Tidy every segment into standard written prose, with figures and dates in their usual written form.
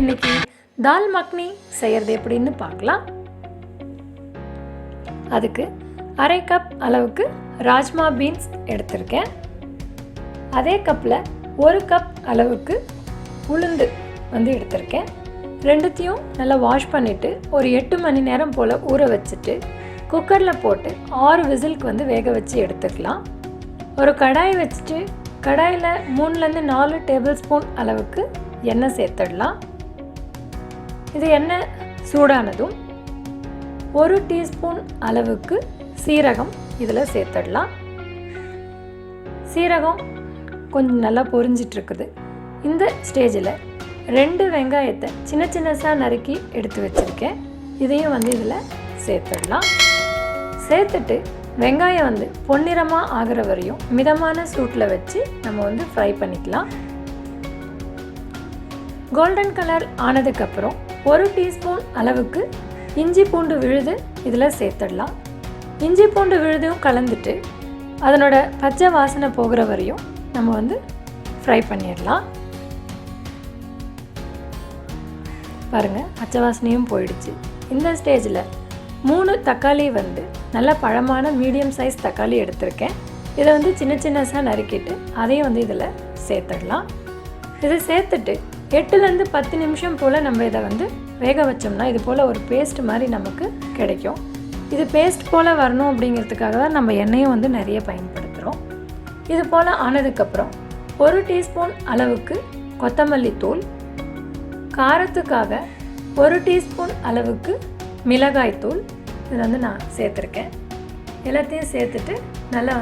இன்னைக்கு தால் மக்னி செய்கிறது எப்படின்னு பார்க்கலாம். அதுக்கு அரை கப் அளவுக்கு ராஜ்மா பீன்ஸ் எடுத்திருக்கேன். அதே கப்பில் 1 கப் அளவுக்கு உளுந்து எடுத்திருக்கேன். ரெண்டுத்தையும் நல்லா வாஷ் பண்ணிவிட்டு ஒரு 8 மணி நேரம் போல் ஊற வச்சுட்டு குக்கரில் போட்டு 6 விசிலுக்கு வேக வச்சு எடுத்துக்கலாம். ஒரு கடாய் வச்சுட்டு கடாயில் 3லேருந்து 4 டேபிள் ஸ்பூன் அளவுக்கு எண்ணெய் சேர்த்துடலாம். இது எண்ணெய் சூடானதும் 1 டீஸ்பூன் அளவுக்கு சீரகம் இதில் சேர்த்துடலாம். சீரகம் கொஞ்சம் நல்லா பொரிஞ்சிட்ருக்குது. இந்த ஸ்டேஜில் 2 வெங்காயத்தை சின்ன சின்னதாக நறுக்கி எடுத்து வச்சுருக்கேன். இதையும் இதில் சேர்த்துடலாம். சேர்த்துட்டு வெங்காயம் பொன்னிறமாக ஆகிற வரையும் மிதமான சூட்டில் வச்சு நம்ம ஃப்ரை பண்ணிக்கலாம். கோல்டன் கலர் ஆனதுக்கப்புறம் 1 டீஸ்பூன் அளவுக்கு இஞ்சி பூண்டு விழுது இதில் சேர்த்துடலாம். இஞ்சி பூண்டு விழுதையும் கலந்துட்டு அதனோட பச்சை வாசனை போகிற வரையும் நம்ம ஃப்ரை பண்ணிடலாம். பாருங்கள், பச்சை வாசனையும் போயிடுச்சு. இந்த ஸ்டேஜில் 3 தக்காளி நல்ல பழமான மீடியம் சைஸ் தக்காளி எடுத்திருக்கேன். இதை சின்ன சின்னதாக நறுக்கிட்டு அதையும் இதில் சேர்த்துடலாம். இதை சேர்த்துட்டு 8லேருந்து 10 நிமிஷம் போல் நம்ம இதை வேக வச்சோம்னா இது போல் ஒரு பேஸ்ட் மாதிரி நமக்கு கிடைக்கும். இது பேஸ்ட் போல் வரணும் அப்படிங்கிறதுக்காக தான் நம்ம எண்ணெயும் நிறைய பயன்படுத்துகிறோம். இது போல் ஆனதுக்கப்புறம் 1 டீஸ்பூன் அளவுக்கு கொத்தமல்லி தூள், காரத்துக்காக 1 டீஸ்பூன் அளவுக்கு மிளகாய் தூள் இது நான் சேர்த்துருக்கேன். எல்லாத்தையும் சேர்த்துட்டு நல்லா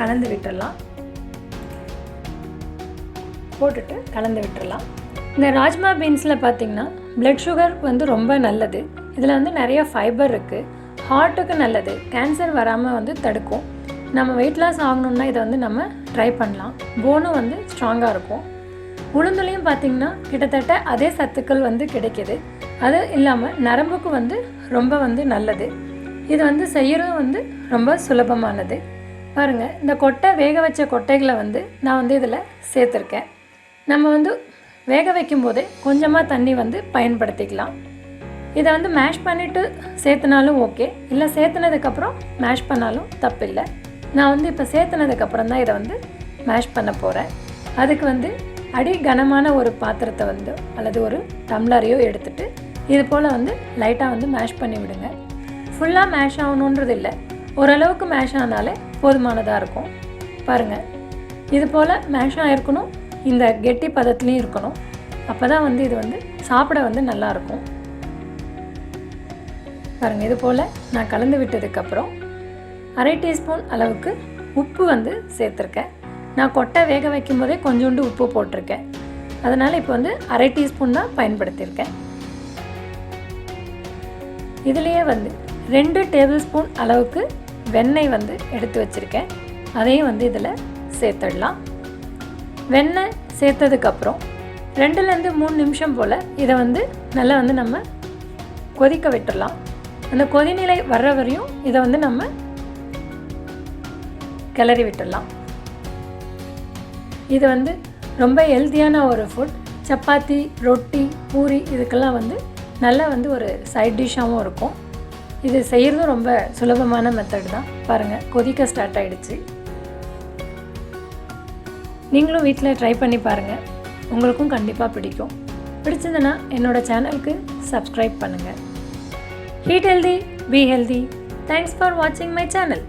கலந்து விட்டுடலாம். போட்டுட்டு கலந்து விட்டுடலாம். இந்த ராஜ்மா பீன்ஸில் பார்த்திங்கன்னா பிளட் சுகர் ரொம்ப நல்லது. இதில் நிறைய ஃபைபர் இருக்குது. ஹார்ட்டுக்கு நல்லது. கேன்சர் வராமல் தடுக்கும். நம்ம வெயிட் லாஸ் ஆகணுன்னா இதை நம்ம ட்ரை பண்ணலாம். போனும் ஸ்ட்ராங்காக இருக்கும். உளுந்துலையும் பார்த்திங்கன்னா கிட்டத்தட்ட அதே சத்துக்கள் கிடைக்கிது. அது இல்லாமல் நரம்புக்கு ரொம்ப நல்லது. இது செய்யறதும் ரொம்ப சுலபமானது. பாருங்கள், இந்த கொட்டை வேக வச்ச கொட்டைகளை நான் இதில் சேர்த்துருக்கேன். நம்ம வேக வைக்கும் போதே கொஞ்சமாக தண்ணி பயன்படுத்திக்கலாம். இதை மேஷ் பண்ணிவிட்டு சேர்த்துனாலும் ஓகே, இல்லை சேர்த்துனதுக்கப்புறம் மேஷ் பண்ணாலும் தப்பில்லை. நான் இப்போ சேர்த்துனதுக்கப்புறம் தான் இதை மேஷ் பண்ண போகிறேன். அதுக்கு அடி கனமான ஒரு பாத்திரத்தை அல்லது ஒரு டம்ளரையோ எடுத்துகிட்டு இது போல் லைட்டாக மேஷ் பண்ணி விடுங்க. ஃபுல்லாக மேஷ் ஆகணுன்றது இல்லை, ஓரளவுக்கு மேஷ் ஆனாலே போதுமானதாக இருக்கும். பாருங்கள், இது போல் மேஷ் ஆகிருக்கணும். இந்த கெட்டி பதத்துலேயும் இருக்கணும். அப்போ தான் இது சாப்பிட நல்லாயிருக்கும். பாருங்கள், இது போல் நான் கலந்து விட்டதுக்கப்புறம் அரை டீஸ்பூன் அளவுக்கு உப்பு சேர்த்துருக்கேன். நான் கொட்டை வேக வைக்கும் போதே கொஞ்சோண்டு உப்பு போட்டிருக்கேன். அதனால் இப்போ அரை டீஸ்பூன் தான் பயன்படுத்தியிருக்கேன். இதுலேயே 2 டேபிள் ஸ்பூன் அளவுக்கு வெண்ணெய் எடுத்து வச்சுருக்கேன். அதையும் இதில் சேர்த்துடலாம். வெண்ணெய் சேர்த்ததுக்கப்புறம் 2லேருந்து 3 நிமிஷம் போல் இதை நல்லா நம்ம கொதிக்க விட்டுடலாம். அந்த கொதிநிலை வர்ற வரையும் இதை நம்ம கிளறி விட்டுடலாம். இது ரொம்ப ஹெல்த்தியான ஒரு ஃபுட். சப்பாத்தி, ரொட்டி, பூரி இதுக்கெல்லாம் நல்ல ஒரு சைட் டிஷ்ஷாகவும் இருக்கும். இது செய்கிறதும் ரொம்ப சுலபமான மெத்தட் தான். பாருங்கள், கொதிக்க ஸ்டார்ட் ஆகிடுச்சு. நீங்களும் வீட்டில் ட்ரை பண்ணி பாருங்கள். உங்களுக்கும் கண்டிப்பாக பிடிக்கும். பிடிச்சதுன்னா என்னோடய சேனலுக்கு சப்ஸ்கிரைப் பண்ணுங்கள். Eat healthy, be healthy. Thanks for watching my channel.